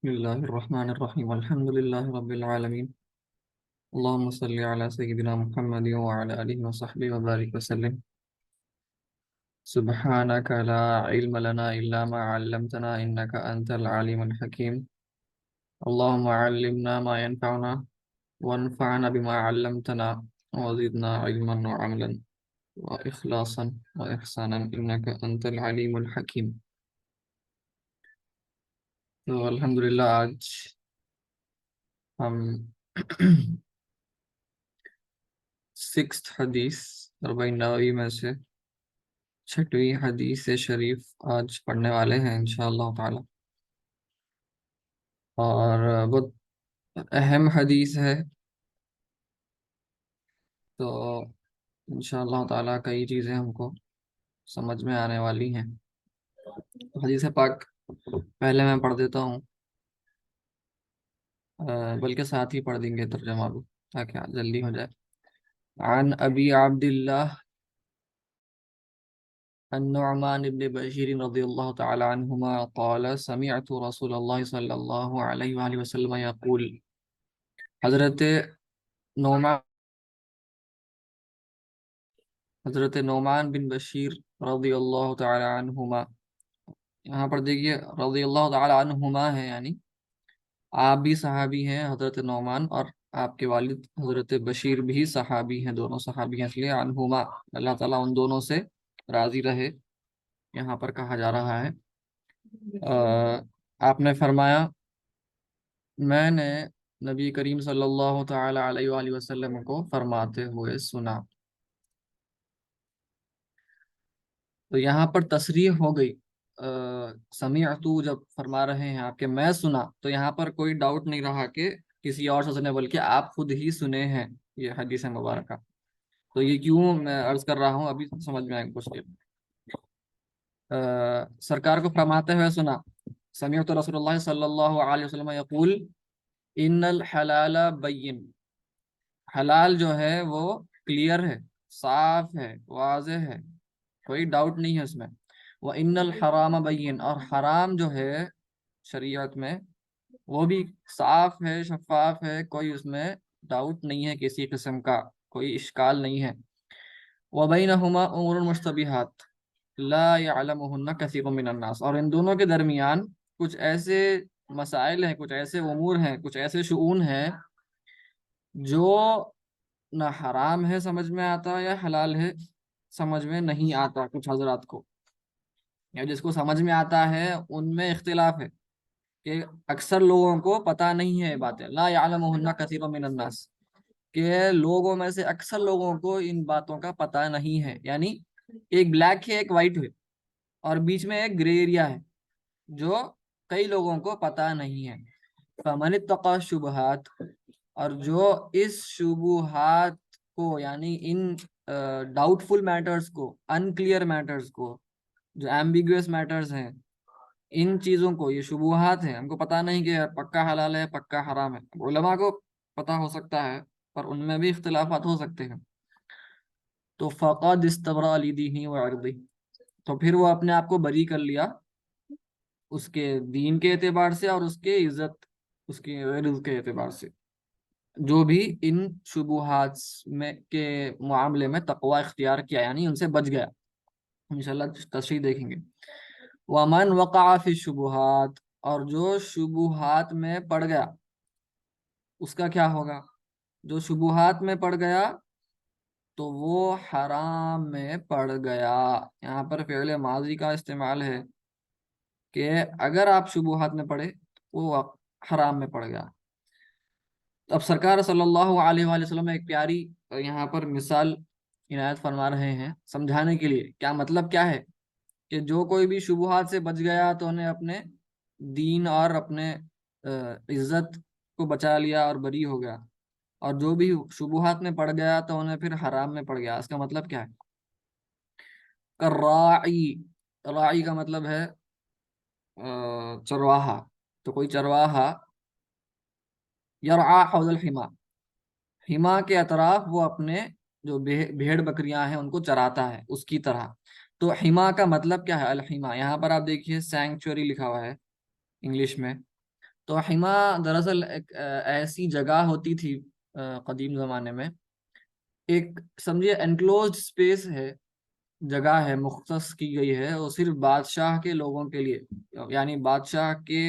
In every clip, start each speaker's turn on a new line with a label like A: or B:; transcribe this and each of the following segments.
A: بسم الله الرحمن الرحيم الحمد لله رب العالمين اللهم صل على سيدنا محمد وعلى آله وصحبه وبارك وسلم سبحانك لا علم لنا إلا ما علمتنا إنك أنت العليم الحكيم اللهم علمنا ما ينفعنا وانفعنا بما علمتنا وزدنا علما وعملا وإخلاصا وإحسانا إنك أنت العليم الحكيم. تو الحمدللہ آج ہم سکس حدیث 49 میں سے چھٹویں حدیث شریف آج پڑھنے والے ہیں انشاءاللہ تعالی، اور بہت اہم حدیث ہے، تو انشاءاللہ تعالی کئی چیزیں ہم کو سمجھ میں آنے والی ہیں. حدیث پاک پہلے میں پڑھ دیتا ہوں، بلکہ ساتھ ہی پڑھ دیں گے ترجمہ بھی تاکہ جلدی ہو جائے. عن ابی عبد اللہ النعمان بن بشیر رضی اللہ تعالی عنہما قال سمعت رسول اللہ صلی اللہ علیہ وآلہ وسلم یقول. نعمان حضرت نعمان بن بشیر رضی اللہ تعالی عنہما، یہاں پر دیکھیے رضی اللہ تعالی عنہما ہے، یعنی آپ بھی صحابی ہیں حضرت نعمان، اور آپ کے والد حضرت بشیر بھی صحابی ہیں، دونوں صحابی ہیں، اس لیے عنہما اللہ تعالیٰ ان دونوں سے راضی رہے یہاں پر کہا جا رہا ہے. آپ نے فرمایا میں نے نبی کریم صلی اللہ تعالی علیہ وآلہ وسلم کو فرماتے ہوئے سنا. تو یہاں پر تصریح ہو گئی، سمیعتو جب فرما رہے ہیں آپ کے میں سنا، تو یہاں پر کوئی ڈاؤٹ نہیں رہا کہ کسی اور سے سنے، بلکہ آپ خود ہی سنے ہیں یہ حدیث مبارکہ. تو یہ کیوں میں عرض کر رہا ہوں ابھی سمجھ میں آئے گا کچھ دیر میں. سرکار کو فرماتے ہوئے سنا، سمیعت رسول اللہ صلی اللہ علیہ وسلم یقول ان الحلال بین، حلال جو ہے وہ کلیئر ہے، صاف ہے، واضح ہے، کوئی ڈاؤٹ نہیں ہے اس میں. وَإِنَّ الْحَرَامَ بَيِّن، اور حرام جو ہے شریعت میں وہ بھی صاف ہے، شفاف ہے، کوئی اس میں ڈاؤٹ نہیں ہے کسی قسم کا، کوئی اشکال نہیں ہے. وَبَيْنَهُمَا أُمُورٌ مُشْتَبِهَاتٌ لَا يَعْلَمُهُنَّ كَثِيرٌ مِّنَ النَّاسِ، اور ان دونوں کے درمیان کچھ ایسے مسائل ہیں، کچھ ایسے امور ہیں، کچھ ایسے شؤون ہیں جو نہ حرام ہے سمجھ میں آتا یا حلال ہے سمجھ میں نہیں آتا کچھ حضرات کو، یا جس کو سمجھ میں آتا ہے ان میں اختلاف ہے کہ اکثر لوگوں کو پتہ نہیں ہے یہ باتیں. لا يعلمهن كثير من الناس، کہ لوگوں میں سے اکثر لوگوں کو ان باتوں کا پتہ نہیں ہے، یعنی ایک بلیک ہے ایک وائٹ ہے اور بیچ میں ایک گرے ایریا ہے جو کئی لوگوں کو پتہ نہیں ہے. فمن اتقى الشبہات، اور جو اس شبہات کو، یعنی ان ڈاؤٹ فل میٹرز کو، انکلیئر میٹرز کو، جو ایمبیگوس میٹرز ہیں، ان چیزوں کو، یہ شبہات ہیں، ہم کو پتہ نہیں کہ پکا حلال ہے پکا حرام ہے. علماء کو پتہ ہو سکتا ہے پر ان میں بھی اختلافات ہو سکتے ہیں. تو فقد استبرأ لدینہ وعرضہ، تو پھر وہ اپنے آپ کو بری کر لیا اس کے دین کے اعتبار سے اور اس کے عزت، اس کے عرض کے اعتبار سے، جو بھی ان شبہات میں کے معاملے میں تقوی اختیار کیا، یعنی ان سے بچ گیا. انشاءاللہ تشریح دیکھیں گے. وَمَنْ وَقَعَ فِي الشُّبُهَاتِ، اور جو شبہات میں پڑ گیا اس کا کیا ہوگا؟ جو شبہات میں پڑ گیا تو وہ حرام میں پڑ گیا. یہاں پر فعل ماضی کا استعمال ہے کہ اگر آپ شبہات میں پڑے وہ حرام میں پڑ گیا. اب سرکار صلی اللہ علیہ وآلہ وسلم ایک پیاری یہاں پر مثال عنایت فرما رہے ہیں سمجھانے کے لیے. کیا مطلب کیا ہے کہ جو کوئی بھی شبہات سے بچ گیا تو انہیں اپنے دین اور اپنے عزت کو بچا لیا اور بری ہو گیا، اور جو بھی شبہات میں پڑ گیا تو انہیں پھر حرام میں پڑ گیا. اس کا مطلب کیا ہے؟ راعی، راعی کا مطلب ہے چرواہا. تو کوئی چرواہا یرعا حول الحما، حما کے اطراف وہ اپنے جو بھیڑ بکریاں ہیں ان کو چراتا ہے اس کی طرح. تو حما کا مطلب کیا ہے؟ الحما، یہاں پر آپ دیکھیے سینکچوری لکھا ہوا ہے انگلش میں، تو حما دراصل ایک ایسی جگہ ہوتی تھی قدیم زمانے میں، ایک سمجھے انکلوزڈ اسپیس ہے، جگہ ہے مختص کی گئی ہے، وہ صرف بادشاہ کے لوگوں کے لیے، یعنی بادشاہ کے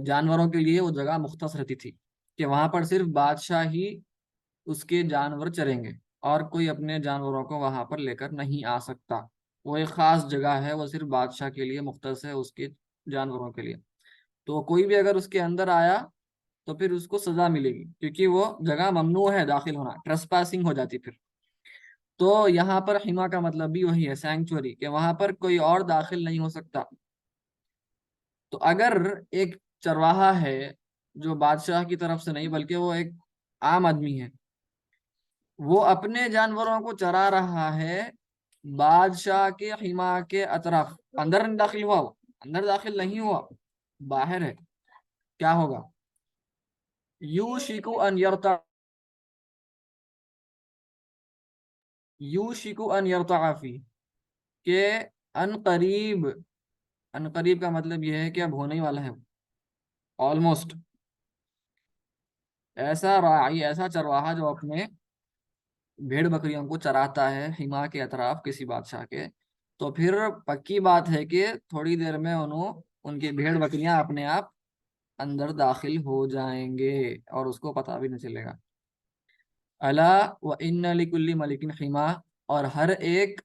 A: جانوروں کے لیے وہ جگہ مختص رہتی تھی کہ وہاں پر صرف بادشاہ ہی اس کے جانور چریں گے، اور کوئی اپنے جانوروں کو وہاں پر لے کر نہیں آ سکتا۔ وہ ایک خاص جگہ ہے، وہ صرف بادشاہ کے لیے مختص ہے، اس کے جانوروں کے لیے۔ تو کوئی بھی اگر اس کے اندر آیا تو پھر اس کو سزا ملے گی، کیونکہ وہ جگہ ممنوع ہے داخل ہونا، ٹریسپاسنگ ہو جاتی پھر۔ تو یہاں پر حما کا مطلب بھی وہی ہے، سینکچوری، کہ وہاں پر کوئی اور داخل نہیں ہو سکتا۔ تو اگر ایک چرواہا ہے جو بادشاہ کی طرف سے نہیں بلکہ وہ ایک عام آدمی ہے، وہ اپنے جانوروں کو چرا رہا ہے بادشاہ کے حما کے اطراف، اندر نہیں داخل ہوا، وہ اندر داخل نہیں ہوا، باہر ہے، کیا ہوگا؟ یوشکو ان یرتع، یوشکو ان یرتع فی، کہ ان قریب، ان قریب کا مطلب یہ ہے کہ اب ہونے والا ہے، آلموسٹ، ایسا راعی، ایسا چرواہا جو اپنے بھیڑ بکریوں کو چراتا ہے حما کے اطراف کسی بادشاہ کے، تو پھر پکی بات ہے کہ تھوڑی دیر میں ان کی بھیڑ بکریاں اپنے آپ اندر داخل ہو جائیں گے اور اس کو پتہ بھی نہیں چلے گا۔ الا وان لکل ملک حما، اور ہر ایک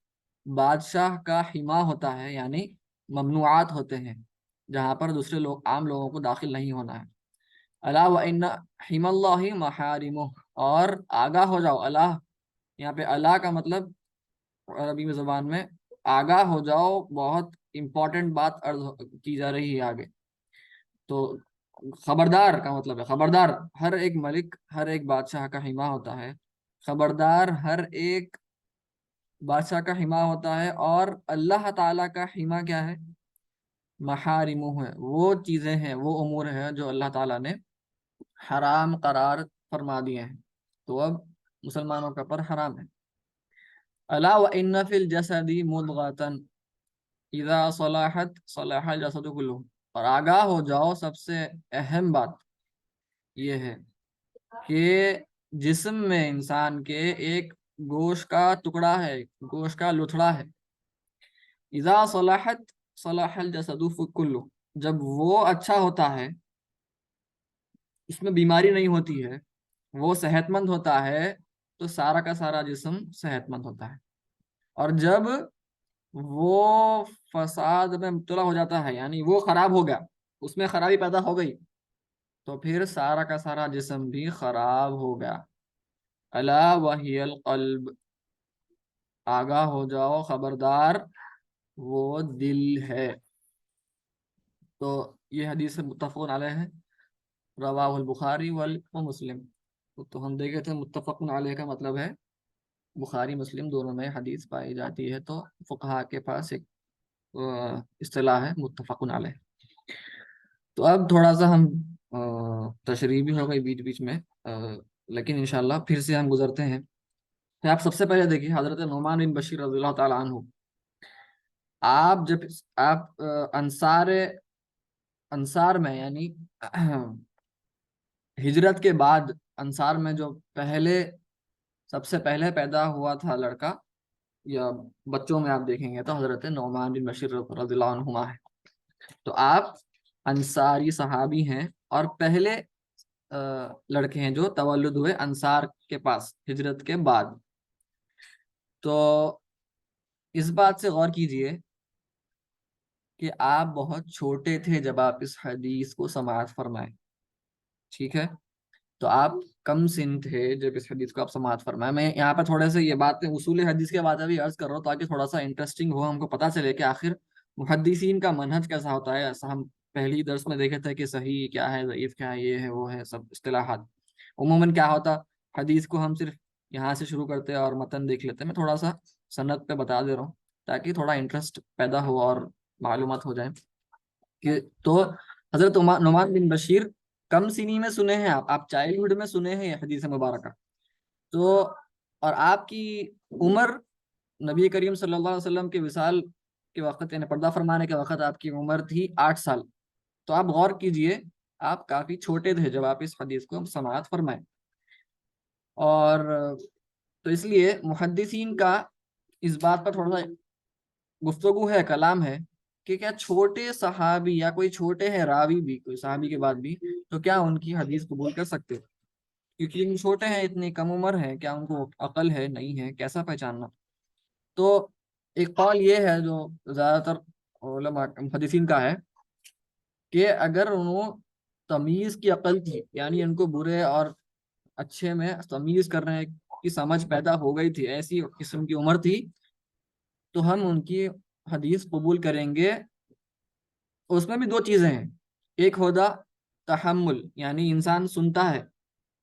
A: بادشاہ کا حما ہوتا ہے، یعنی ممنوعات ہوتے ہیں جہاں پر دوسرے لوگ، عام لوگوں کو داخل نہیں ہونا ہے۔ الا وان حما اللہ محارمہ، اور آگاہ ہو جاؤ، اللہ یہاں پہ اللہ کا مطلب عربی میں زبان میں آگاہ ہو جاؤ، بہت امپورٹنٹ بات عرض کی جا رہی ہے آگے۔ تو خبردار کا مطلب ہے، خبردار، ہر ایک ملک، ہر ایک بادشاہ کا حما ہوتا ہے، خبردار ہر ایک بادشاہ کا حما ہوتا ہے، اور اللہ تعالیٰ کا حما کیا ہے؟ محارمہ ہے، وہ چیزیں ہیں، وہ امور ہیں جو اللہ تعالیٰ نے حرام قرار فرما دیے ہیں، تو اب مسلمانوں کا پر حرام ہے۔ الا وان فی الجسد مضغۃ اذا صلحت صلح الجسد كله، اور آگاہ ہو جاؤ، سب سے اہم بات یہ ہے کہ جسم میں انسان کے ایک گوشت کا ٹکڑا ہے، گوشت کا لتھڑا ہے، اذا صلحت صلح الجسد كله، جب وہ اچھا ہوتا ہے، اس میں بیماری نہیں ہوتی ہے، وہ صحت مند ہوتا ہے، تو سارا کا سارا جسم صحت مند ہوتا ہے۔ اور جب وہ فساد میں مبتلا ہو جاتا ہے، یعنی وہ خراب ہو گیا، اس میں خرابی پیدا ہو گئی، تو پھر سارا کا سارا جسم بھی خراب ہو گیا۔ الا وہی القلب، آگاہ ہو جاؤ، خبردار، وہ دل ہے۔ تو یہ حدیث متفق علیہ ہے، رواہ البخاری ومسلم۔ تو ہم دیکھے تھے متفق علیہ کا مطلب ہے بخاری مسلم دونوں میں حدیث پائی جاتی ہے، تو فقہا کے پاس ایک اصطلاح ہے متفق علیہ۔ تو اب تھوڑا سا ہم تشریح بھی ہو گئی بیچ بیچ میں، لیکن انشاءاللہ پھر سے ہم گزرتے ہیں۔ آپ سب سے پہلے دیکھیے حضرت نعمان بن بشیر رضی اللہ تعالیٰ عنہ، آپ جب آپ انصار میں، یعنی ہجرت کے بعد انصار میں جو سب سے پہلے پیدا ہوا تھا لڑکا یا بچوں میں آپ دیکھیں گے تو حضرت نعمان بن بشیر رضی اللہ عنہما ہے۔ تو آپ انصاری صحابی ہیں، اور پہلے لڑکے ہیں جو تولد ہوئے انصار کے پاس ہجرت کے بعد۔ تو اس بات سے غور کیجئے کہ آپ بہت چھوٹے تھے جب آپ اس حدیث کو سماعت فرمائے، ٹھیک ہے؟ تو آپ کم سن تھے جب اس حدیث کو آپ سماعت فرمائے۔ میں یہاں پہ تھوڑے سے یہ باتیں اصول حدیث کے باتیں بھی عرض کر رہا ہوں تاکہ تھوڑا سا انٹرسٹنگ ہو، ہم کو پتہ چلے کہ آخر محدثین کا منہج کیسا ہوتا ہے۔ ایسا ہم پہلی درس میں دیکھے تھے کہ صحیح کیا ہے، ضعیف کیا ہے، یہ ہے وہ ہے، سب اصطلاحات۔ عموماً کیا ہوتا، حدیث کو ہم صرف یہاں سے شروع کرتے اور متن دیکھ لیتے۔ میں تھوڑا سا سند پہ بتا دے رہا ہوں تاکہ تھوڑا انٹرسٹ پیدا ہو اور معلومات ہو جائیں کہ تو حضرت نعمان بن بشیر کم سنی میں سنے ہیں، آپ چائلڈ ہوڈ میں سنے ہیں یہ حدیث مبارکہ۔ تو اور آپ کی عمر نبی کریم صلی اللہ علیہ وسلم کے وصال کے وقت، یعنی پردہ فرمانے کے وقت آپ کی عمر تھی 8 سال۔ تو آپ غور کیجئے، آپ کافی چھوٹے تھے جب آپ اس حدیث کو سماعت فرمائے. اور تو اس لیے محدثین کا اس بات پر تھوڑا سا گفتگو ہے، کلام ہے کہ کیا چھوٹے صحابی یا کوئی چھوٹے ہیں راوی بھی، کوئی صحابی کے بعد بھی، تو کیا ان کی حدیث قبول کر سکتے؟ کیونکہ ان چھوٹے ہیں، اتنی کم عمر ہے، کیا ان کو عقل ہے نہیں ہے، کیسا پہچاننا؟ تو ایک قول یہ ہے جو زیادہ تر علماء محدثین کا ہے کہ اگر انہوں تمیز کی عقل تھی، یعنی ان کو برے اور اچھے میں تمیز کرنے کی سمجھ پیدا ہو گئی تھی، ایسی قسم کی عمر تھی، تو ہم ان کی حدیث قبول کریں گے. اس میں بھی دو چیزیں ہیں، ایک ہوتا تحمل، یعنی انسان سنتا ہے،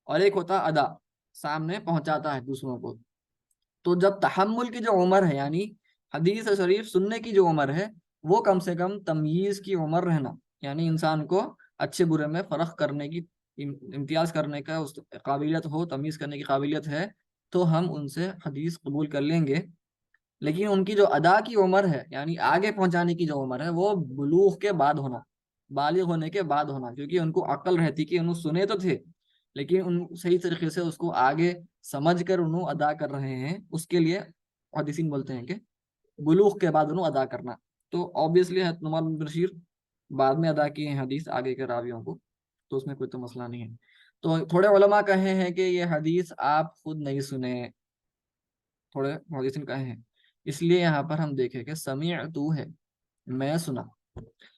A: اور ایک ہوتا ادا، سامنے پہنچاتا ہے دوسروں کو. تو جب تحمل کی جو عمر ہے، یعنی حدیث شریف سننے کی جو عمر ہے، وہ کم سے کم تمیز کی عمر رہنا، یعنی انسان کو اچھے برے میں فرق کرنے کی، امتیاز کرنے کا اس قابلیت ہو، تمیز کرنے کی قابلیت ہے، تو ہم ان سے حدیث قبول کر لیں گے. لیکن ان کی جو ادا کی عمر ہے، یعنی آگے پہنچانے کی جو عمر ہے، وہ بلوغ کے بعد ہونا، بالغ ہونے کے بعد ہونا، کیونکہ ان کو عقل رہتی کہ انہوں سنے تو تھے، لیکن ان صحیح طریقے سے اس کو آگے سمجھ کر انہوں ادا کر رہے ہیں. اس کے لیے محدثین بولتے ہیں کہ بلوغ کے بعد انہوں ادا کرنا. تو آبویسلی نعمان بن بشیر بعد میں ادا کیے ہیں حدیث آگے کے راویوں کو، تو اس میں کوئی تو مسئلہ نہیں ہے. تو تھوڑے علماء کہے ہیں کہ یہ حدیث آپ خود نہیں سنے، تھوڑے محدثین کہے ہیں. اس لیے یہاں پر ہم دیکھیں کہ سمعتو ہے، میں سنا.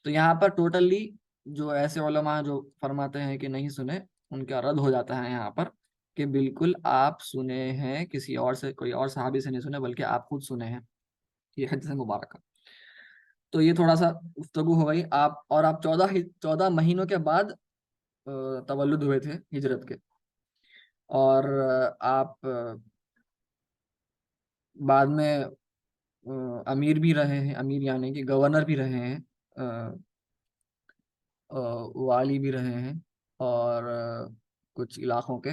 A: تو یہاں پر ٹوٹلی جو ایسے علماء جو فرماتے ہیں کہ نہیں سنے، ان کا رد ہو جاتا ہے یہاں پر کہ بالکل آپ سنے ہیں، کسی اور سے، کوئی اور صحابی سے نہیں سنے، بلکہ آپ خود سنے ہیں یہ حدیث مبارکہ. تو یہ تھوڑا سا گفتگو ہو گئی. آپ 14 مہینوں کے بعد تولد ہوئے تھے ہجرت کے، اور آپ بعد میں امیر بھی رہے ہیں، امیر یعنی کہ گورنر بھی رہے ہیں، والی بھی رہے ہیں، اور کچھ علاقوں کے،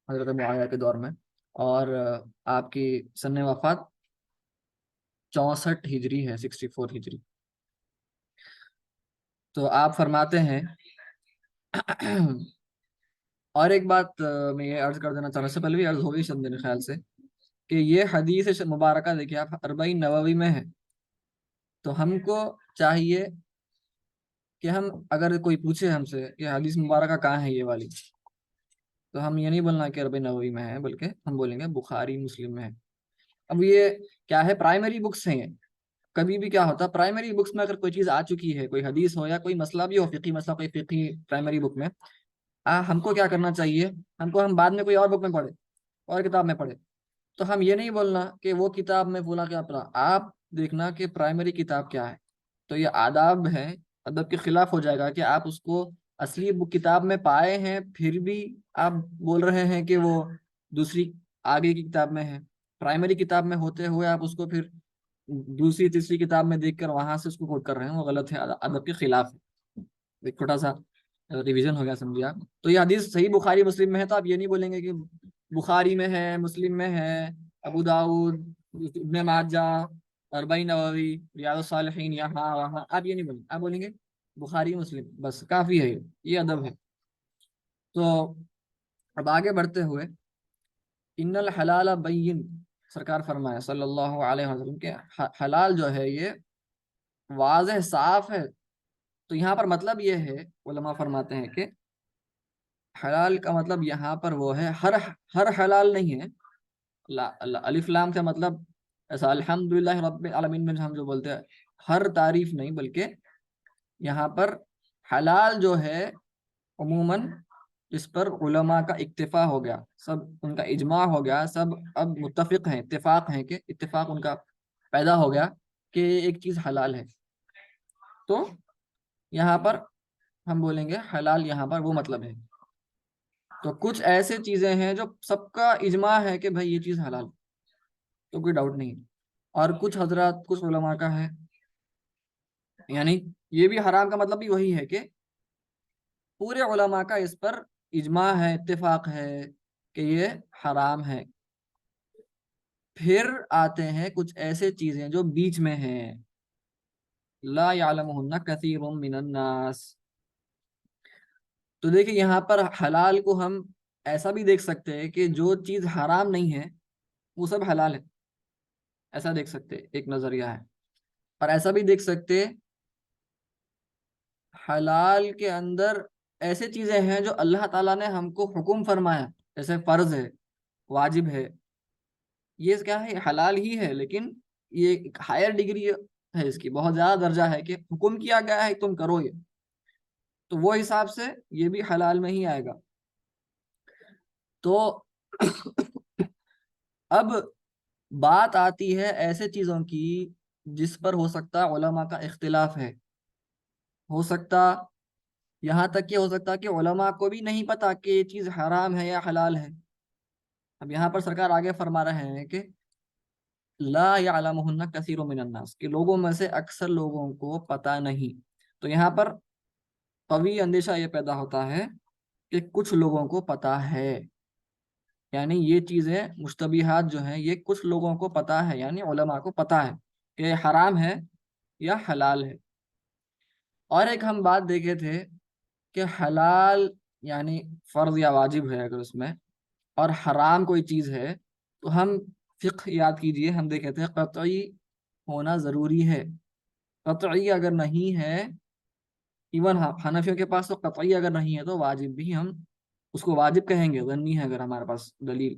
A: حضرت معاویہ کے دور میں. اور آپ کی سن وفات 64 ہجری ہے، 64 ہجری. تو آپ فرماتے ہیں اور ایک بات میں یہ عرض کر دینا چاہ رہا ہوں، اس سے پہلے بھی عرض ہوگی شاید میرے خیال سے، کہ یہ حدیث مبارکہ دیکھیے آپ 40 نووی میں ہے. تو ہم کو چاہیے کہ ہم، اگر کوئی پوچھے ہم سے کہ حدیث مبارکہ کہاں ہے یہ والی، تو ہم یہ نہیں بولنا کہ 40 نووی میں ہے، بلکہ ہم بولیں گے بخاری مسلم میں ہے. اب یہ کیا ہے، پرائمری بکس ہیں یہ. کبھی بھی کیا ہوتا ہے پرائمری بکس میں اگر کوئی چیز آ چکی ہے، کوئی حدیث ہو یا کوئی مسئلہ بھی ہو، فقہی مسئلہ، کوئی فقہی پرائمری بک میں، ہم کو کیا کرنا چاہیے، ہم بعد میں کوئی اور بک میں پڑھے، اور کتاب میں پڑھے. تو ہم یہ نہیں بولنا کہ وہ کتاب میں بولا کیا پڑھا، آپ دیکھنا کہ پرائمری کتاب کیا ہے. تو یہ آداب ہے، ادب کے خلاف ہو جائے گا کہ آپ اس کو اصلی بک کتاب میں پائے ہیں، پھر بھی آپ بول رہے ہیں کہ وہ دوسری آگے کی کتاب میں ہے. پرائمری کتاب میں ہوتے ہوئے آپ اس کو پھر دوسری تیسری کتاب میں دیکھ کر وہاں سے اس کو کوٹ کر رہے ہیں، وہ غلط ہے، ادب کے خلاف ہے. ایک چھوٹا سا ریویژن ہو گیا، سمجھے آپ. تو یہ حدیث صحیح بخاری مسلم میں ہے، تو آپ یہ نہیں بولیں گے کہ بخاری میں ہے، مسلم میں ہے، ابو داؤد، ابن ماجہ، 40 نووی، ریاض الصالحین، یہاں وہاں، آپ یہ نہیں بولیں. آپ بولیں گے بخاری مسلم، بس کافی ہے، یہ ادب ہے. تو اب آگے بڑھتے ہوئے، ان الحلال بین، سرکار فرمایا صلی اللہ علیہ وسلم کے حلال جو ہے یہ واضح صاف ہے. تو یہاں پر مطلب یہ ہے، علماء فرماتے ہیں کہ حلال کا مطلب یہاں پر وہ ہے، ہر حلال نہیں ہے. الف لام کا مطلب ایسا الحمدللہ رب العالمین میں ہم جو بولتے ہیں ہر تعریف نہیں، بلکہ یہاں پر حلال جو ہے عموماً اس پر علماء کا اکتفا ہو گیا، سب ان کا اجماع ہو گیا، سب اب متفق ہیں، اتفاق ہیں، کہ اتفاق ان کا پیدا ہو گیا کہ ایک چیز حلال ہے. تو یہاں پر ہم بولیں گے حلال، یہاں پر وہ مطلب ہے. تو کچھ ایسے چیزیں ہیں جو سب کا اجماع ہے کہ بھائی یہ چیز حلال، تو کوئی ڈاؤٹ نہیں. اور کچھ حضرات، کچھ علماء کا ہے، یعنی یہ بھی حرام کا مطلب بھی وہی ہے کہ پورے علماء کا اس پر اجماع ہے، اتفاق ہے کہ یہ حرام ہے. پھر آتے ہیں کچھ ایسے چیزیں جو بیچ میں ہیں، لا یعلمہن کثیر من الناس، تو دیکھیں یہاں پر حلال کو ہم ایسا بھی دیکھ سکتے ہیں کہ جو چیز حرام نہیں ہے وہ سب حلال ہے، ایسا دیکھ سکتے ہیں، ایک نظریہ ہے۔ اور ایسا بھی دیکھ سکتے حلال کے اندر ایسے چیزیں ہیں جو اللہ تعالیٰ نے ہم کو حکم فرمایا، جیسے فرض ہے، واجب ہے، یہ کیا ہے، حلال ہی ہے، لیکن یہ ایک ہائر ڈگری ہے، اس کی بہت زیادہ درجہ ہے کہ حکم کیا گیا ہے تم کرو یہ، تو وہ حساب سے یہ بھی حلال میں ہی آئے گا۔ تو اب بات آتی ہے ایسے چیزوں کی جس پر ہو سکتا علماء کا اختلاف ہے، ہو سکتا یہاں تک کہ ہو سکتا کہ علماء کو بھی نہیں پتا کہ یہ چیز حرام ہے یا حلال ہے۔ اب یہاں پر سرکار آگے فرما رہے ہیں کہ لا يعلمهن كثير من الناس، کہ لوگوں میں سے اکثر لوگوں کو پتا نہیں۔ تو یہاں پر قوی اندیشہ یہ پیدا ہوتا ہے کہ کچھ لوگوں کو پتا ہے، یعنی یہ چیزیں مشتبہات جو ہیں یہ کچھ لوگوں کو پتا ہے، یعنی علماء کو پتا ہے کہ یہ حرام ہے یا حلال ہے۔ اور ایک ہم بات دیکھے تھے کہ حلال یعنی فرض یا واجب ہے اگر اس میں، اور حرام کوئی چیز ہے تو ہم فقہ یاد کیجئے، ہم دیکھے تھے قطعی ہونا ضروری ہے۔ قطعی اگر نہیں ہے، ایون حنفیوں کے پاس تو قطعی اگر نہیں ہے تو واجب بھی ہم اس کو واجب کہیں گے، ظنی ہے اگر ہمارے پاس دلیل۔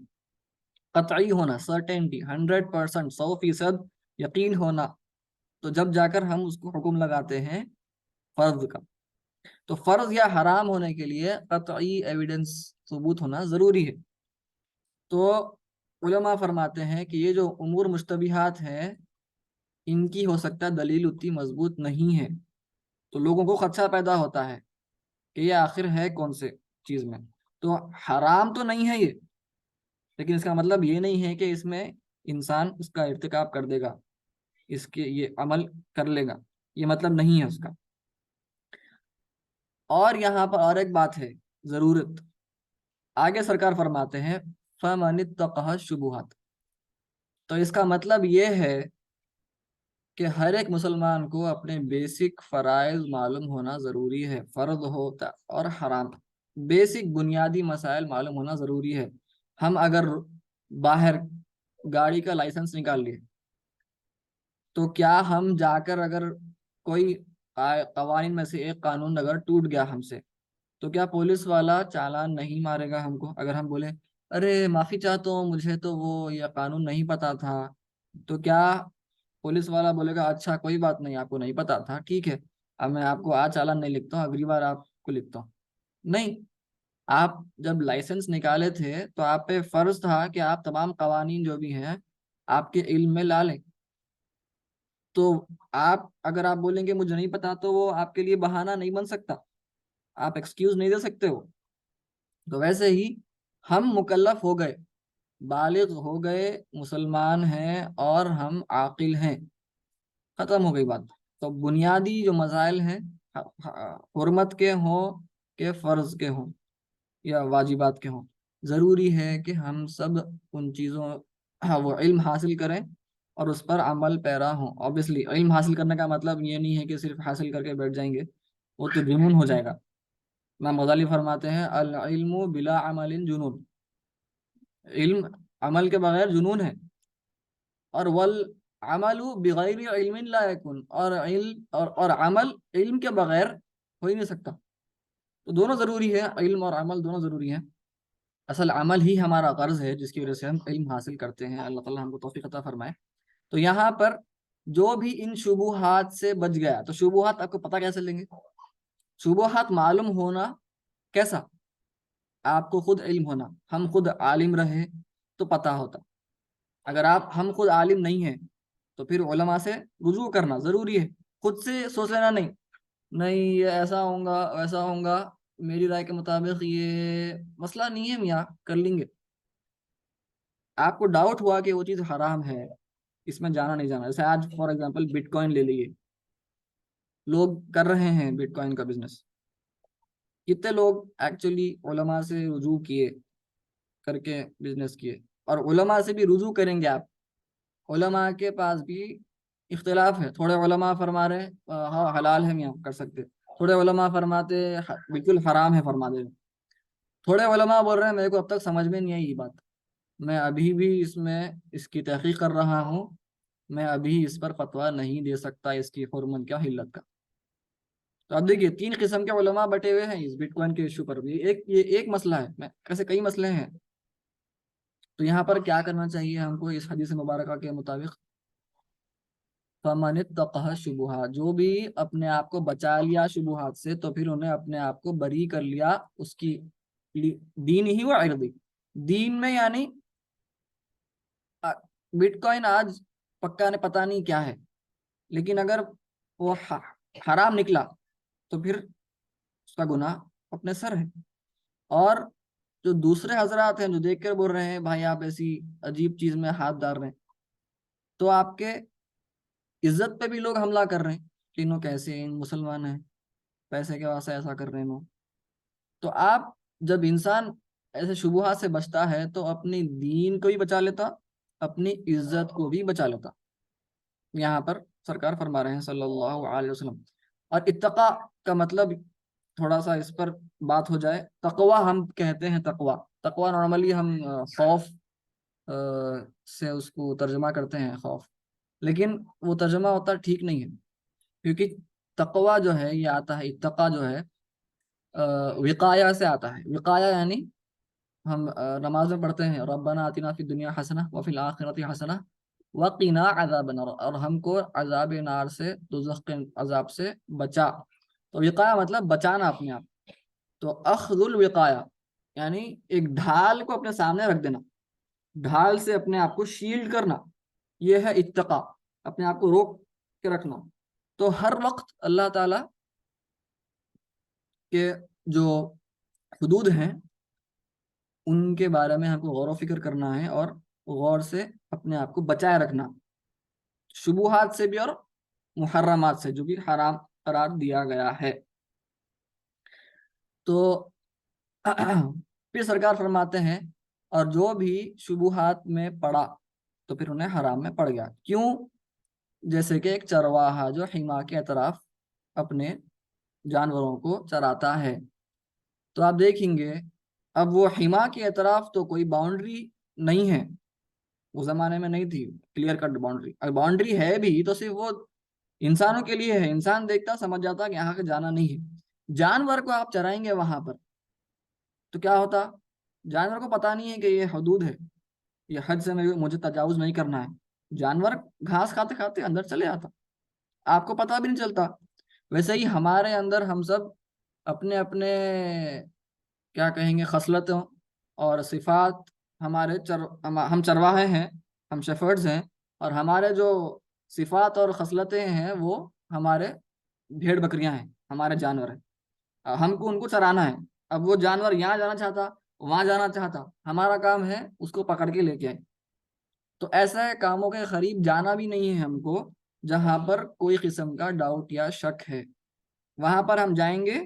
A: قطعی ہونا، سرٹینٹی، 100%، 100% یقین ہونا، تو جب جا کر ہم اس کو حکم لگاتے ہیں فرض کا۔ تو فرض یا حرام ہونے کے لیے قطعی ایویڈنس ثبوت ہونا ضروری ہے۔ تو علماء فرماتے ہیں کہ یہ جو امور مشتبہات ہیں ان کی ہو سکتا ہے دلیل اتنی مضبوط نہیں ہے، تو لوگوں کو خدشہ پیدا ہوتا ہے کہ یہ آخر ہے کون سے چیز میں۔ تو حرام تو نہیں ہے یہ، لیکن اس کا مطلب یہ نہیں ہے کہ اس میں انسان اس کا ارتکاب کر دے گا، اس کے یہ عمل کر لے گا، یہ مطلب نہیں ہے اس کا۔ اور یہاں پر اور ایک بات ہے، ضرورت۔ آگے سرکار فرماتے ہیں فَمَنِ اتَّقَى الشُّبُهَاتِ، تو اس کا مطلب یہ ہے کہ ہر ایک مسلمان کو اپنے بیسک فرائض معلوم ہونا ضروری ہے، فرض ہوتا اور حرام، بیسک بنیادی مسائل معلوم ہونا ضروری ہے۔ ہم اگر باہر گاڑی کا لائسنس نکال لیے تو کیا ہم جا کر اگر کوئی قوانین میں سے ایک قانون اگر ٹوٹ گیا ہم سے، تو کیا پولیس والا چالان نہیں مارے گا ہم کو اگر ہم بولے ارے معافی چاہتا ہوں مجھے تو وہ یہ قانون نہیں پتا تھا؟ تو کیا پولیس والا بولے گا اچھا کوئی بات نہیں، آپ کو نہیں پتا تھا، ٹھیک ہے، اب میں آپ کو آج چالان نہیں لکھتا ہوں، اگلی بار آپ کو لکھتا ہوں؟ نہیں، آپ جب لائسنس نکالے تھے تو آپ پہ فرض تھا کہ آپ تمام قوانین جو بھی ہیں آپ کے علم میں لا لیں۔ تو آپ اگر آپ بولیں گے مجھے نہیں پتا تو وہ آپ کے لیے بہانہ نہیں بن سکتا، آپ ایکسکیوز نہیں دے سکتے ہو۔ تو ویسے ہی ہم مکلف ہو گئے، بالغ ہو گئے، مسلمان ہیں اور ہم عاقل ہیں، ختم ہو گئی بات۔ تو بنیادی جو مسائل ہیں، حرمت کے ہوں کہ فرض کے ہوں یا واجبات کے ہوں، ضروری ہے کہ ہم سب ان چیزوں وہ علم حاصل کریں اور اس پر عمل پیرا ہوں۔ اوبیسلی علم حاصل کرنے کا مطلب یہ نہیں ہے کہ صرف حاصل کر کے بیٹھ جائیں گے، وہ تو جنون ہو جائے گا۔ امام غزالی فرماتے ہیں العلم بلا عمل جنون، علم عمل کے بغیر جنون ہے، اور والعمل بغیر علم لا یکن، اور علم اور عمل علم کے بغیر ہو ہی نہیں سکتا۔ تو دونوں ضروری ہے، علم اور عمل دونوں ضروری ہیں۔ اصل عمل ہی ہمارا غرض ہے جس کی وجہ سے ہم علم حاصل کرتے ہیں، اللہ تعالیٰ ہم کو توفیق عطا فرمائے۔ تو یہاں پر جو بھی ان شبہات سے بچ گیا، تو شبہات آپ کو پتہ کیسے لیں گے؟ شبہات معلوم ہونا کیسا؟ آپ کو خود علم ہونا، ہم خود عالم رہے تو پتہ ہوتا۔ اگر ہم خود عالم نہیں ہیں تو پھر علماء سے رجوع کرنا ضروری ہے، خود سے سوچ لینا نہیں یہ ایسا ہوگا ویسا ہوگا، میری رائے کے مطابق یہ مسئلہ نہیں ہے میاں، کر لیں گے۔ آپ کو ڈاؤٹ ہوا کہ وہ چیز حرام ہے، اس میں جانا نہیں جانا۔ جیسے آج فار ایگزامپل بٹ کوائن لے لیے، لوگ کر رہے ہیں بٹ کوائن کا بزنس، کتنے لوگ ایکچولی علماء سے رجوع کیے، کر کے بزنس کیے؟ اور علماء سے بھی رجوع کریں گے آپ، علماء کے پاس بھی اختلاف ہے، تھوڑے علماء فرما رہے ہیں ہاں حلال ہے میاں کر سکتے، تھوڑے علماء فرماتے بالکل حرام ہے فرما دے. تھوڑے علماء بول رہے ہیں میرے کو اب تک سمجھ میں نہیں آئی یہ بات، میں ابھی بھی اس کی تحقیق کر رہا ہوں، میں ابھی اس پر فتویٰ نہیں دے سکتا اس کی حرمت کا حلت کا. تو اب دیکھیے 3 قسم کے علماء بٹے ہوئے ہیں اس بٹ کوائن کے ایشو پر بھی. یہ ایک مسئلہ ہے، میں کیسے کئی مسئلے ہیں. تو یہاں پر کیا کرنا چاہیے ہم کو اس حدیث مبارکہ کے مطابق؟ فَمَنِ اتَّقَى الشُّبُهَاتِ، جو بھی اپنے آپ کو بچا لیا شبہات سے تو پھر انہیں اپنے آپ کو بری کر لیا اس کی دین ہی و عرضی. دین میں یعنی بٹ کوائن آج پکا نے پتہ نہیں کیا ہے، لیکن اگر وہ حرام نکلا تو پھر اس کا گناہ اپنے سر ہے. اور جو دوسرے حضرات ہیں جو دیکھ کر بول رہے ہیں بھائی آپ ایسی عجیب چیز میں ہاتھ ڈال رہے ہیں، تو آپ کے عزت پہ بھی لوگ حملہ کر رہے ہیں کہ انہوں کیسے ان مسلمان ہیں، پیسے کے واسطے ایسا کر رہے ہیں. تو آپ جب انسان ایسے شبہات سے بچتا ہے تو اپنی دین کو بھی بچا لیتا، اپنی عزت کو بھی بچا لیتا. یہاں پر سرکار فرما رہے ہیں صلی اللہ علیہ وسلم. اور اتقا کا مطلب تھوڑا سا اس پر بات ہو جائے. تقوا ہم کہتے ہیں، تقوا نارملی ہم خوف سے اس کو ترجمہ کرتے ہیں، خوف، لیکن وہ ترجمہ ہوتا ٹھیک نہیں ہے، کیونکہ تقوا جو ہے یہ آتا ہے، اتقا جو ہے وقایا سے آتا ہے. وقایا یعنی ہم نماز میں پڑھتے ہیں ربنا آتنا فی الدنیا حسنہ وفی الآخرۃ حسنہ وقنا عذاب النار، اور ہم کو عذاب نار سے، دوزخ کے عذاب سے بچا. تو وقایا مطلب بچانا اپنے آپ. تو اخذ الوقایا یعنی ایک ڈھال کو اپنے سامنے رکھ دینا، ڈھال سے اپنے آپ کو شیلڈ کرنا، یہ ہے اتقا، اپنے آپ کو روک کے رکھنا. تو ہر وقت اللہ تعالی کے جو حدود ہیں ان کے بارے میں ہم کو غور و فکر کرنا ہے اور غور سے اپنے آپ کو بچائے رکھنا، شبہات سے بھی اور محرمات سے جو بھی حرام قرار دیا گیا ہے. تو پھر سرکار فرماتے ہیں اور جو بھی شبہات میں پڑا تو پھر انہیں حرام میں پڑ گیا. کیوں؟ جیسے کہ ایک چرواہا جو حما کے اطراف اپنے جانوروں کو چراتا ہے، تو آپ دیکھیں گے اب وہ حما کے اطراف تو کوئی باؤنڈری نہیں ہے، اس زمانے میں نہیں تھی کلیئر کٹ باؤنڈری. اگر باؤنڈری ہے بھی تو صرف وہ انسانوں کے لیے ہے، انسان دیکھتا سمجھ جاتا کہ یہاں کا جانا نہیں ہے. جانور کو آپ چرائیں گے وہاں پر تو کیا ہوتا؟ جانور کو پتا نہیں ہے کہ یہ حدود ہے، یہ حد سے مجھے تجاوز نہیں کرنا ہے. جانور گھاس کھاتے کھاتے اندر چلے آتا، آپ کو پتا بھی نہیں چلتا. ویسے ہی ہمارے اندر ہم سب اپنے اپنے کیا کہیں گے خصلتوں اور صفات، ہم چرواہے ہیں، ہم شیفرڈز ہیں، اور ہمارے جو صفات اور خصلتیں ہیں وہ ہمارے بھیڑ بکریاں ہیں، ہمارے جانور ہیں. ہم کو ان کو چرانا ہے. اب وہ جانور یہاں جانا چاہتا، وہاں جانا چاہتا، ہمارا کام ہے اس کو پکڑ کے لے کے آئے. تو ایسے کاموں کے قریب جانا بھی نہیں ہے ہم کو جہاں پر کوئی قسم کا ڈاؤٹ یا شک ہے. وہاں پر ہم جائیں گے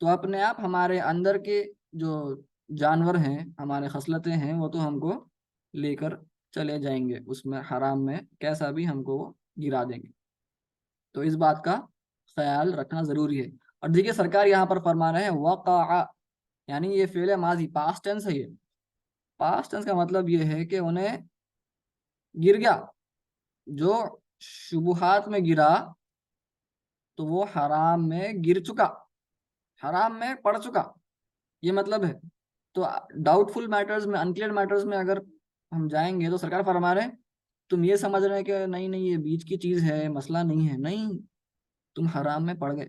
A: تو اپنے آپ ہمارے اندر کے جو جانور ہیں، ہمارے خصلتیں ہیں، وہ تو ہم کو لے کر چلے جائیں گے اس میں، حرام میں کیسا بھی ہم کو وہ گرا دیں گے. تو اس بات کا خیال رکھنا ضروری ہے. اور دیکھیے سرکار یہاں پر فرما رہے ہیں وقع، یعنی یہ فعل ماضی پاسٹ ٹینس ہے. یہ پاسٹ ٹینس کا مطلب یہ ہے کہ انہیں گر گیا، جو شبہات میں گرا تو وہ حرام میں گر چکا، حرام میں پڑ چکا، یہ مطلب ہے. تو ڈاؤٹ فل میٹرز میں، انکلیئر میٹرز میں اگر ہم جائیں گے تو سرکار فرما رہے ہیں تم یہ سمجھ رہے ہیں کہ نہیں نہیں یہ بیچ کی چیز ہے، مسئلہ نہیں ہے، نہیں، تم حرام میں پڑ گئے.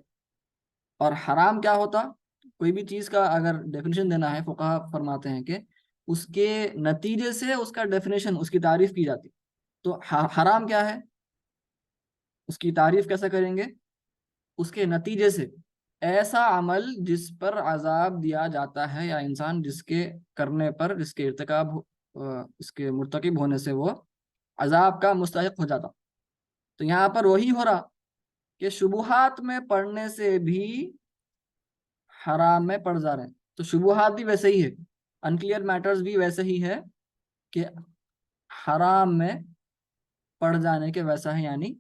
A: اور حرام کیا ہوتا؟ کوئی بھی چیز کا اگر ڈیفینیشن دینا ہے، فقہا فرماتے ہیں کہ اس کے نتیجے سے اس کا ڈیفینیشن، اس کی تعریف کی جاتی. تو حرام کیا ہے، اس کی تعریف کیسے کریں گے؟ اس کے نتیجے سے ایسا عمل جس پر عذاب دیا جاتا ہے، یا انسان جس کے کرنے پر، جس کے ارتکاب، اس کے مرتکب ہونے سے وہ عذاب کا مستحق ہو جاتا. تو یہاں پر وہی ہو رہا کہ شبہات میں پڑھنے سے بھی حرام میں پڑ جا رہے ہیں. تو شبہات بھی ویسے ہی ہے، انکلیئر میٹرز بھی ویسے ہی ہے کہ حرام میں پڑ جانے کے ویسا ہے، یعنی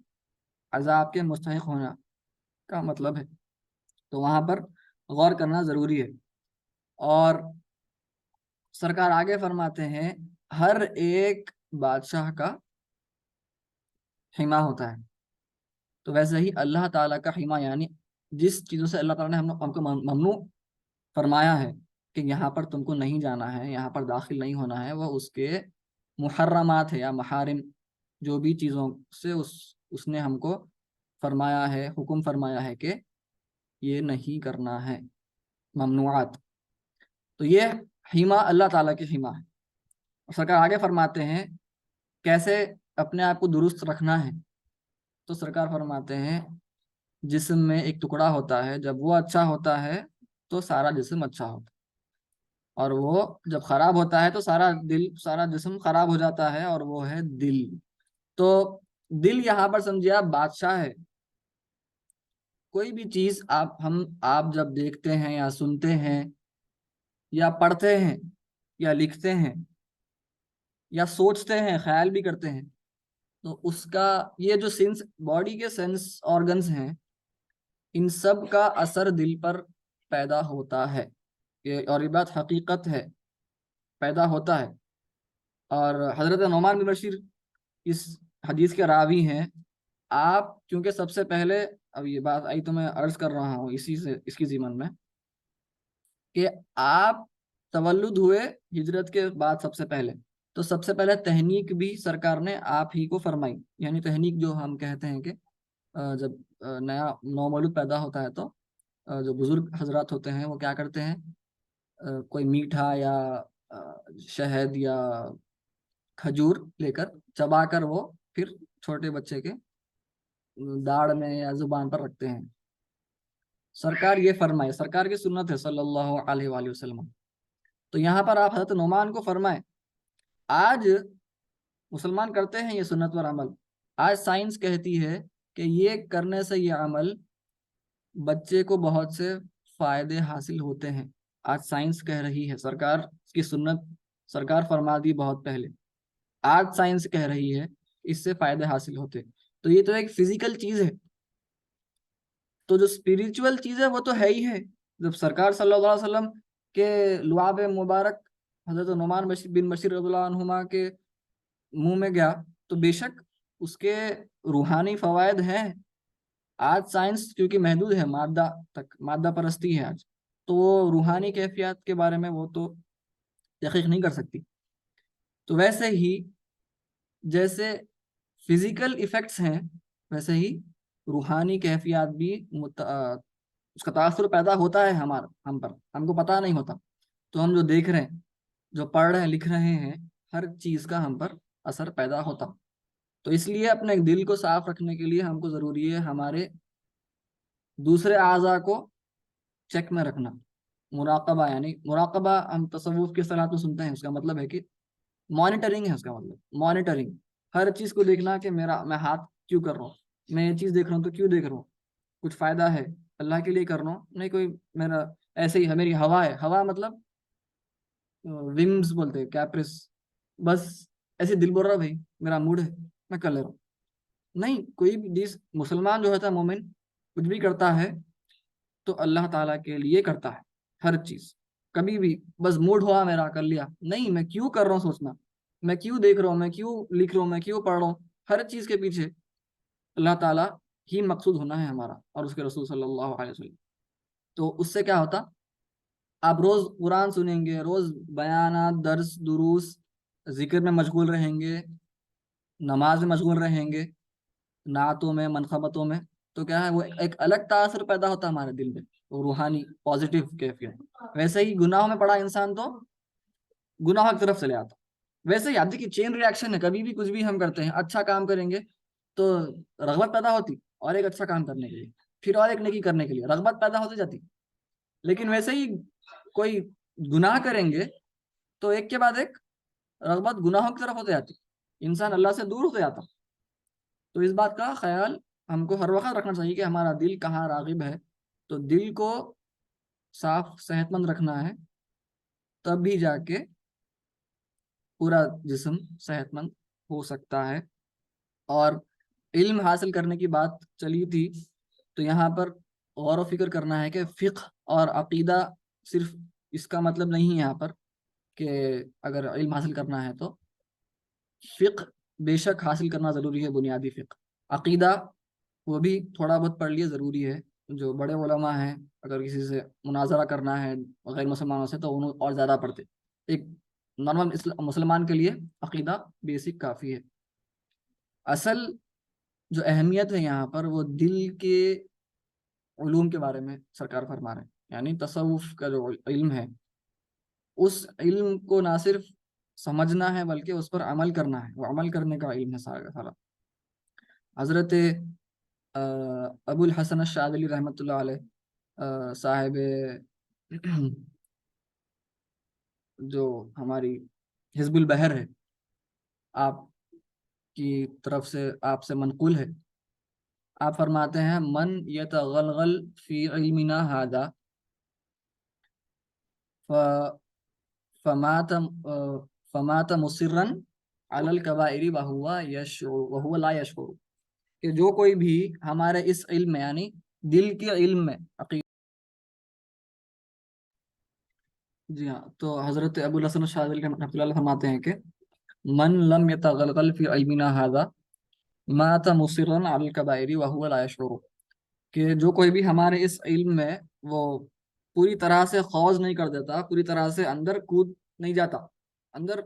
A: عذاب کے مستحق ہونا کا مطلب ہے. تو وہاں پر غور کرنا ضروری ہے۔ اور سرکار آگے فرماتے ہیں ہر ایک بادشاہ کا حما ہوتا ہے، تو ویسے ہی اللہ تعالیٰ کا حما یعنی جس چیزوں سے اللہ تعالیٰ نے ہم کو ممنوع فرمایا ہے کہ یہاں پر تم کو نہیں جانا ہے، یہاں پر داخل نہیں ہونا ہے، وہ اس کے محرمات ہے یا محارم، جو بھی چیزوں سے اس نے ہم کو فرمایا ہے، حکم فرمایا ہے کہ یہ نہیں کرنا ہے، ممنوعات، تو یہ حما اللہ تعالیٰ کی حما ہے۔ اور سرکار آگے فرماتے ہیں کیسے اپنے آپ کو درست رکھنا ہے، تو سرکار فرماتے ہیں جسم میں ایک ٹکڑا ہوتا ہے، جب وہ اچھا ہوتا ہے تو سارا جسم اچھا ہوتا ہے، اور وہ جب خراب ہوتا ہے تو سارا جسم خراب ہو جاتا ہے، اور وہ ہے دل۔ تو دل یہاں پر سمجھے آپ بادشاہ ہے۔ کوئی بھی چیز آپ جب دیکھتے ہیں یا سنتے ہیں یا پڑھتے ہیں یا لکھتے ہیں یا سوچتے ہیں، خیال بھی کرتے ہیں، تو اس کا یہ جو سینس باڈی کے سینس آرگنز ہیں، ان سب کا اثر دل پر پیدا ہوتا ہے، اور یہ بات حقیقت ہے، پیدا ہوتا ہے۔ اور حضرت نعمان بن بشیر اس حدیث کے راوی ہیں۔ آپ کیونکہ سب سے پہلے، اب یہ بات آئی تو میں عرض کر رہا ہوں اس کی ضمن میں، کہ آپ تولد ہوئے ہجرت کے بعد سب سے پہلے، تو سب سے پہلے تحنیک بھی سرکار نے آپ ہی کو فرمائی، یعنی تحنیک جو ہم کہتے ہیں کہ جب نیا نومولود پیدا ہوتا ہے تو جو بزرگ حضرات ہوتے ہیں وہ کیا کرتے ہیں، کوئی میٹھا یا شہد یا کھجور لے کر چبا کر وہ پھر چھوٹے بچے کے داڑھ میں یا زبان پر رکھتے ہیں۔ سرکار یہ فرمائے، سرکار کی سنت ہے صلی اللہ علیہ وآلہ وسلم، تو یہاں پر آپ حضرت نعمان کو فرمائے۔ آج مسلمان کرتے ہیں یہ سنت پر عمل، آج سائنس کہتی ہے کہ یہ کرنے سے یہ عمل بچے کو بہت سے فائدے حاصل ہوتے ہیں، آج سائنس کہہ رہی ہے، سرکار کی سنت سرکار فرما دی بہت پہلے، آج سائنس کہہ رہی ہے اس سے فائدے حاصل ہوتے، تو یہ تو ایک فزیکل چیز ہے۔ تو جو اسپریچول چیز ہے وہ تو ہے ہی ہے، جب سرکار صلی اللہ علیہ وسلم کے لعاب مبارک حضرت نعمان بن بشیر رضی اللہ عنہما کے منہ میں گیا تو بے شک اس کے روحانی فوائد ہیں۔ آج سائنس کیونکہ محدود ہے، مادہ تک، مادہ پرستی ہے آج، تو وہ روحانی کیفیات کے بارے میں وہ تو تحقیق نہیں کر سکتی۔ تو ویسے ہی جیسے فزیکل ایفیکٹس ہیں، ویسے ہی روحانی کیفیات بھی اس کا تاثر پیدا ہوتا ہے ہم پر، ہم کو پتہ نہیں ہوتا، تو ہم جو دیکھ رہے ہیں، جو پڑھ رہے ہیں، لکھ رہے ہیں، ہر چیز کا ہم پر اثر پیدا ہوتا۔ تو اس لیے اپنے دل کو صاف رکھنے کے لیے ہم کو ضروری ہے ہمارے دوسرے اعضاء کو چیک میں رکھنا، مراقبہ، یعنی مراقبہ ہم تصوف کی اصطلاح میں سنتے ہیں، اس کا مطلب ہے کہ مانیٹرنگ ہے، اس کا مطلب مانیٹرنگ، ہر چیز کو دیکھنا کہ میں ہاتھ کیوں کر رہا ہوں، میں یہ چیز دیکھ رہا ہوں تو کیوں دیکھ رہا ہوں، کچھ فائدہ ہے، اللہ کے لیے کر رہا ہوں، نہیں کوئی میرا ایسے ہی ہے، میری ہوا ہے، ہوا مطلب ومز بولتے ہیں، کیپرس، بس ایسے دل بول رہا بھائی میرا موڈ ہے میں کر لے رہا ہوں، نہیں، کوئی بھی مسلمان جو ہوتا ہے مومن کچھ بھی کرتا ہے تو اللہ تعالیٰ کے لیے کرتا ہے، ہر چیز، کبھی بھی بس موڈ ہوا میرا کر لیا نہیں، میں کیوں کر رہا ہوں، سوچنا میں کیوں دیکھ رہا ہوں، میں کیوں لکھ رہا ہوں، میں کیوں پڑھ رہا ہوں، ہر چیز کے پیچھے اللہ تعالیٰ ہی مقصود ہونا ہے ہمارا اور اس کے رسول صلی اللہ علیہ وسلم۔ تو اس سے کیا ہوتا، آپ روز قرآن سنیں گے، روز بیانات، درس، دروس، ذکر میں مشغول رہیں گے، نماز میں مشغول رہیں گے، نعتوں میں، منقبتوں میں، تو کیا ہے وہ ایک الگ تاثر پیدا ہوتا ہے ہمارے دل میں، وہ روحانی پازیٹیو کیفیت۔ ویسے ہی گناہوں میں پڑا انسان تو گناہ کی طرف چلے آتا، ویسے ہی آپ دیکھیے چین ریاکشن ہے، کبھی بھی کچھ بھی ہم کرتے ہیں، اچھا کام کریں گے تو رغبت پیدا ہوتی اور ایک اچھا کام کرنے کے لیے، پھر اور ایک نیکی کرنے کے لیے رغبت پیدا ہوتی جاتی، لیکن ویسے ہی کوئی گناہ کریں گے تو ایک کے بعد ایک رغبت گناہوں کی طرف ہوتے جاتی، انسان اللہ سے دور ہوتے جاتا۔ تو اس بات کا خیال ہم کو ہر وقت رکھنا چاہیے کہ ہمارا دل کہاں راغب ہے، تو دل کو صاف صحت مند رکھنا ہے، تب بھی جا کے پورا جسم صحت مند ہو سکتا ہے۔ اور علم حاصل کرنے کی بات چلی تھی، تو یہاں پر غور و فکر کرنا ہے کہ فقہ اور عقیدہ صرف اس کا مطلب نہیں ہے یہاں پر کہ اگر علم حاصل کرنا ہے تو فقہ بے شک حاصل کرنا ضروری ہے، بنیادی فقہ، عقیدہ وہ بھی تھوڑا بہت پڑھ لیے ضروری ہے۔ جو بڑے علماء ہیں اگر کسی سے مناظرہ کرنا ہے غیر مسلمانوں سے تو انہوں اور زیادہ پڑھتے، ایک نارمل مسلمان کے لیے عقیدہ بیسک کافی ہے۔ اصل جو اہمیت ہے یہاں پر وہ دل کے علوم کے بارے میں سرکار فرما رہے ہیں، یعنی تصوف کا جو علم ہے اس علم کو نہ صرف سمجھنا ہے بلکہ اس پر عمل کرنا ہے، وہ عمل کرنے کا علم ہے سارا سارا۔ حضرت ابو الحسن الشاذلی رحمۃ اللہ علیہ صاحب جو ہماری حزب البحر ہے، آپ کی طرف سے آپ سے منقول ہے، آپ فرماتے ہیں من یتغلغل فی علمنا ھذا فمات فمات مصرا علی الکبائر وہو لا یشعر، کہ جو کوئی بھی ہمارے اس علم میں یعنی دل کے علم میں جی ہاں، تو حضرت ابو الحسن الشاذلی رحمۃ اللہ علیہ فرماتے ہیں کہ من لم يتغلغل فی علمنا ھذا مات مصرا علی الکبائر وہو لا یشعر، کہ جو کوئی بھی ہمارے اس علم میں وہ پوری طرح سے خوض نہیں کر دیتا، پوری طرح سے اندر کود نہیں جاتا، اندر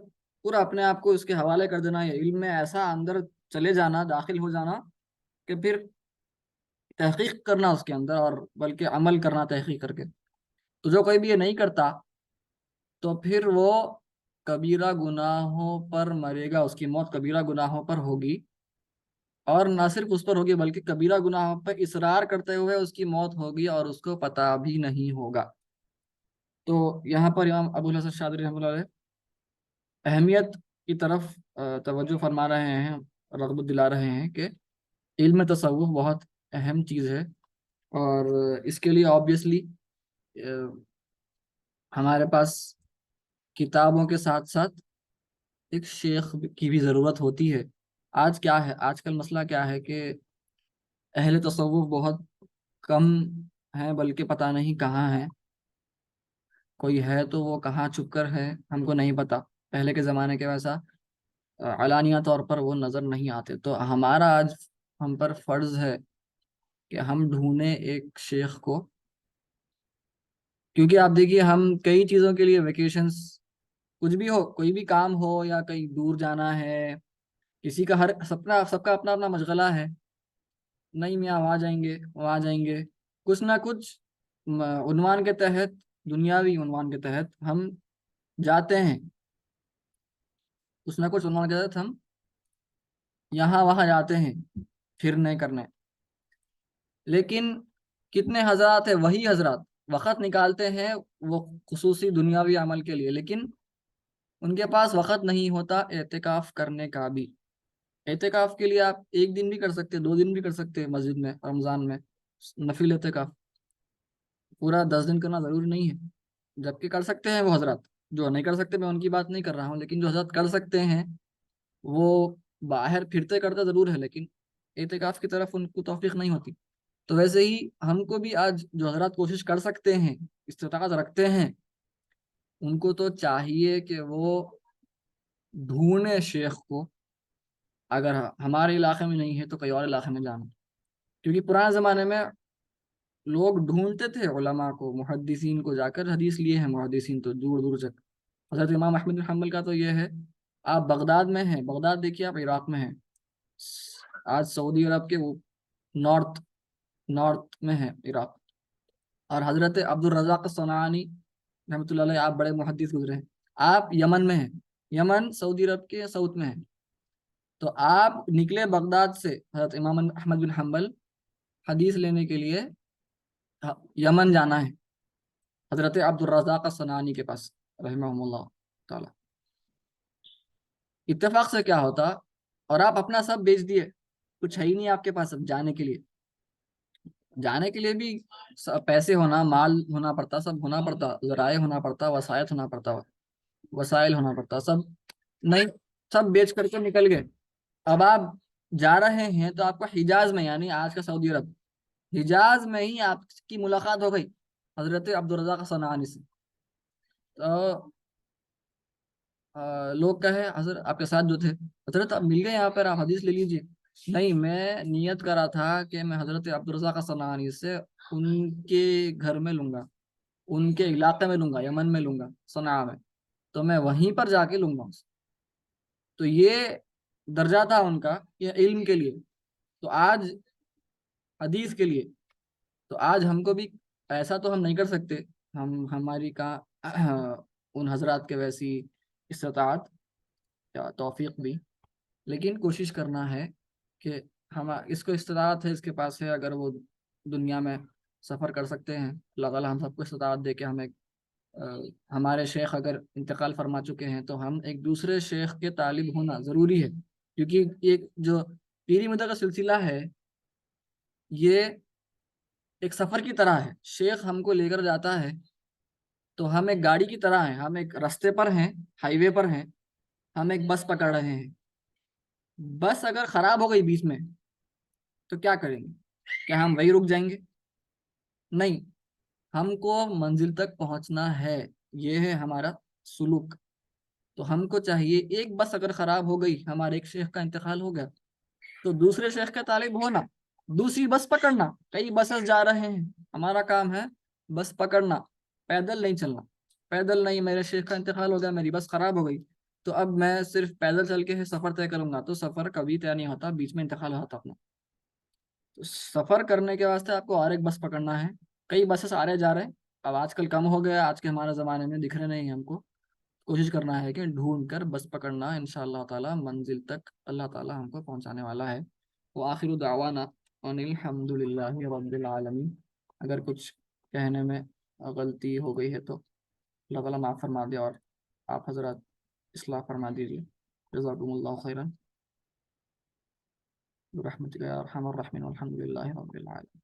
A: پورا اپنے آپ کو اس کے حوالے کر دینا، یہ علم میں ایسا اندر چلے جانا، داخل ہو جانا کہ پھر تحقیق کرنا اس کے اندر اور بلکہ عمل کرنا تحقیق کر کے، تو جو کوئی بھی یہ نہیں کرتا تو پھر وہ کبیرہ گناہوں پر مرے گا، اس کی موت کبیرہ گناہوں پر ہوگی، اور نہ صرف اس پر ہوگی بلکہ کبیرہ گناہوں پر اصرار کرتے ہوئے اس کی موت ہوگی اور اس کو پتہ بھی نہیں ہوگا۔ تو یہاں پر امام ابو الحسن شاذلی رحمۃ اللہ علیہ اہمیت کی طرف توجہ فرما رہے ہیں، رغبت دلا رہے ہیں کہ علم تصوف بہت اہم چیز ہے، اور اس کے لیے آبویسلی ہمارے پاس کتابوں کے ساتھ ساتھ ایک شیخ کی بھی ضرورت ہوتی ہے۔ آج کیا ہے، آج کل مسئلہ کیا ہے کہ اہل تصوف بہت کم ہیں، بلکہ پتہ نہیں کہاں ہیں، کوئی ہے تو وہ کہاں چھپ کر ہے ہم کو نہیں پتا، پہلے کے زمانے کے ویسا علانیہ طور پر وہ نظر نہیں آتے۔ تو ہمارا آج ہم پر فرض ہے کہ ہم ڈھونڈیں ایک شیخ کو، کیونکہ آپ دیکھیے ہم کئی چیزوں کے لیے ویکیشنز، کچھ بھی ہو، کوئی بھی کام ہو یا کہیں دور جانا ہے، کسی کا سب کا اپنا اپنا مشغلہ ہے، نہیں میاں وہاں جائیں گے وہاں جائیں گے، کچھ نہ کچھ عنوان کے تحت، دنیاوی عنوان کے تحت ہم جاتے ہیں، کچھ نہ کچھ عنوان کے تحت ہم یہاں وہاں جاتے ہیں پھرنے کرنے، لیکن کتنے حضرات ہیں، وہی حضرات وقت نکالتے ہیں وہ خصوصی دنیاوی عمل کے لیے، لیکن ان کے پاس وقت نہیں ہوتا اعتکاف کرنے کا بھی۔ اعتکاف کے لیے آپ ایک دن بھی کر سکتے، 2 دن بھی کر سکتے مسجد میں رمضان میں نفل اعتکاف، پورا 10 دن کرنا ضروری نہیں ہے، جبکہ کر سکتے ہیں وہ حضرات، جو نہیں کر سکتے میں ان کی بات نہیں کر رہا ہوں، لیکن جو حضرات کر سکتے ہیں وہ باہر پھرتے کرتے ضرور ہے لیکن اعتکاف کی طرف ان کو توفیق نہیں ہوتی۔ تو ویسے ہی ہم کو بھی آج جو حضرات کوشش کر سکتے ہیں، استطاعت رکھتے ہیں، ان کو تو چاہیے کہ وہ ڈھونڈے شیخ کو، اگر ہمارے علاقے میں نہیں ہے تو کئی اور علاقے میں جانا، کیونکہ پرانے زمانے میں لوگ ڈھونڈتے تھے علماء کو، محدثین کو، جا کر حدیث لیے ہیں محدثین تو دور دور تک۔ حضرت امام احمد بن حنبل کا تو یہ ہے، آپ بغداد میں ہیں، بغداد دیکھیے آپ عراق میں ہیں، آج سعودی عرب کے وہ نارتھ میں ہے عراق، اور حضرت عبد الرزاق الصنعانی رحمۃ اللہ علیہ، آپ بڑے محدث گزرے ہیں، آپ یمن میں ہیں، یمن سعودی عرب کے ساؤتھ میں ہے، تو آپ نکلے بغداد سے حضرت امام احمد بن حنبل حدیث لینے کے لیے یمن جانا ہے حضرت عبد الرزاق الصنعانی کے پاس رحمہ اللہ تعالی۔ اتفاق سے کیا ہوتا، اور آپ اپنا سب بیچ دیے، کچھ ہے ہی نہیں آپ کے پاس، اب جانے کے لیے بھی پیسے ہونا، مال ہونا پڑتا، سب ہونا پڑتا، ذرائع ہونا پڑتا، وسائل ہونا پڑتا، وسائل ہونا پڑتا، سب نہیں، سب بیچ کر کے نکل گئے۔ اب آپ جا رہے ہیں تو آپ کو حجاز میں یعنی آج کا سعودی عرب حجاز میں ہی آپ کی ملاقات ہو گئی حضرت عبدالرزاق صنعانی سے. تو لوگ کہے حضرت آپ کے ساتھ جو تھے، حضرت آپ مل گئے یہاں پر، آپ حدیث لے لیجیے. نہیں، میں نیت کرا تھا کہ میں حضرت عبدالرزاق صنعانی سے ان کے گھر میں لوں گا، ان کے علاقے میں لوں گا، یمن میں لوں گا، صنعا میں. تو میں وہیں پر جا کے لوں گا. تو یہ درجہ تھا ان کا، یہ علم کے لیے. تو آج حدیث کے لیے، تو آج ہم کو بھی ایسا تو ہم نہیں کر سکتے، ہماری کہاں ان حضرات کے ویسی استطاعت یا توفیق بھی. لیکن کوشش کرنا ہے کہ ہم، اس کو استطاعت ہے، اس کے پاس ہے، اگر وہ دنیا میں سفر کر سکتے ہیں، اللہ تعالیٰ ہم سب کو استطاعت دے کے ہمیں ہمارے شیخ اگر انتقال فرما چکے ہیں تو ہم ایک دوسرے شیخ کے طالب ہونا ضروری ہے. کیونکہ ایک جو پیری مدد کا سلسلہ ہے، یہ ایک سفر کی طرح ہے. شیخ ہم کو لے کر جاتا ہے تو ہم ایک گاڑی کی طرح ہیں، ہم ایک رستے پر ہیں، ہائی وے پر ہیں، ہم ایک بس پکڑ رہے ہیں. بس اگر خراب ہو گئی بیچ میں تو کیا کریں گے؟ کیا ہم وہی رک جائیں گے؟ نہیں، ہم کو منزل تک پہنچنا ہے. یہ ہے ہمارا سلوک. تو ہم کو چاہیے، ایک بس اگر خراب ہو گئی، ہمارے ایک شیخ کا انتقال ہو گیا، تو دوسرے شیخ کا طالب ہونا، دوسری بس پکڑنا. کئی بسز جا رہے ہیں، ہمارا کام ہے بس پکڑنا، پیدل نہیں چلنا. پیدل نہیں، میرے شیخ کا انتقال ہو گیا، میری بس خراب ہو گئی، تو اب میں صرف پیدل چل کے سفر طے کروں گا، تو سفر کبھی طے نہیں ہوتا، بیچ میں انتقال ہوتا اپنا. تو سفر کرنے کے واسطے آپ کو اور ایک بس پکڑنا ہے. کئی بسز آ رہے جا رہے، اب آج کل کم ہو گیا، آج کے ہمارے زمانے میں دکھ رہے نہیں ہم کو. کوشش کرنا ہے کہ ڈھونڈ کر بس پکڑنا، انشاءاللہ تعالی منزل تک اللہ تعالی ہم کو پہنچانے والا ہے. وآخر دعوانا ان الحمد للہ رب العالمین. اگر کچھ کہنے میں غلطی ہو گئی ہے تو اللہ تعالیٰ معاف فرما دے، اور آپ حضرات اصلاح فرما دیجیے. جزاکم اللہ خیرا برحمتک یا ارحم الراحمین والحمد للہ رب العالمین.